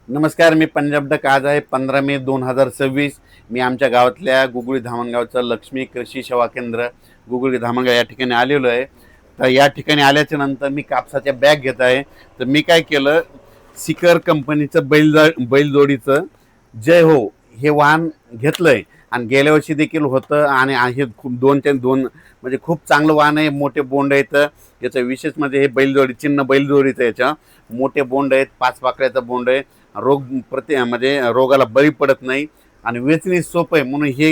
नमस्कार, मी पंजाब डक. आज आहे 15 मे 2026. मी आमच्या गावातल्या गुगळी धामणगावचं लक्ष्मी कृषी सेवा केंद्र गुगळी धामणगाव या ठिकाणी आलेलो आहे. तर या ठिकाणी आल्याच्या नंतर मी कापसाच्या बॅग घेत आहे. तर मी काय केलं, सिकर कंपनीचं बैलजोडीचं जय हो हे वाहन घेतलंय. आणि गेल्या वर्षी देखील होतं आणि हे खूप 2 म्हणजे खूप चांगलं वाहन आहे. मोठे बोंड आहेत. याचं विशेष म्हणजे हे बैलजोडी चिन्ह बैलजोडीचं, याच्या मोठे बोंड आहेत, 5 पाकळ्याचं बोंड आहे. म्हणजे रोगाला बळी पडत नाही आणि वेचणी सोपं आहे म्हणून हे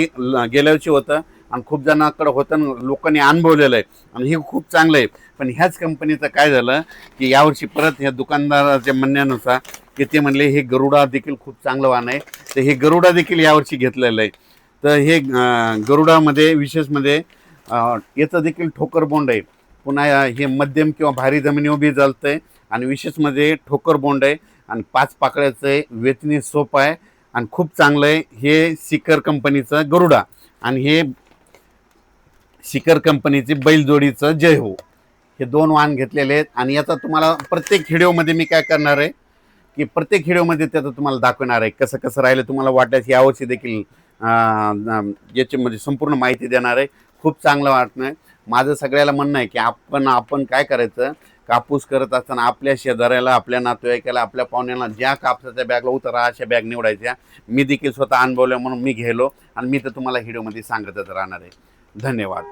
गेल्या वर्षी होतं आणि खूप जणांकडे होतं, लोकांनी अनुभवलेलं आहे आणि हे खूप चांगलं आहे. पण ह्याच कंपनीचं काय झालं की यावर्षी परत ह्या दुकानदाराच्या म्हणण्यानुसार की ते म्हणले हे गरुडा देखील खूप चांगलं वाहन आहे. तर हे गरुडा देखील यावर्षी घेतलेलं आहे. तर हे गरुडामध्ये विशेष म्हणजे याचं देखील ठोकर बोंड आहे. पुन्हा हे मध्यम किंवा भारी जमिनीवर बी चालतं आहे आणि विशेष म्हणजे ठोकर बोंड आहे आणि 5 पाकळ्याचं आहे. वेचणी सोप आहे आणि खूप चांगलं आहे. हे सिकर कंपनीचं गरुडा आणि हे सिकर कंपनीचे बैलजोडीचं जय हो, हे 2 वाहन घेतलेले आहेत. आणि याचा तुम्हाला प्रत्येक व्हिडिओमध्ये मी काय करणार आहे की प्रत्येक व्हिडिओमध्ये त्याचं तुम्हाला दाखवणार आहे कसं कसं राहिलं. तुम्हाला वाटल्यास यावर्षी देखील याची म्हणजे संपूर्ण माहिती देणार आहे. खूप चांगलं वाटणं आहे. माझं सगळ्याला म्हणणं आहे की आपण काय करायचं, कापूस करत असताना आपल्या शेजाऱ्याला, आपल्या नातेवाईकाला, आपल्या पाहुण्याला ज्या कापसाच्या बॅगला उतरा अशा बॅग निवडायच्या. मी देखील स्वतः अनुभवलं म्हणून मी घेलो आणि मी तर तुम्हाला व्हिडिओमध्ये सांगतच राहणार आहे. धन्यवाद.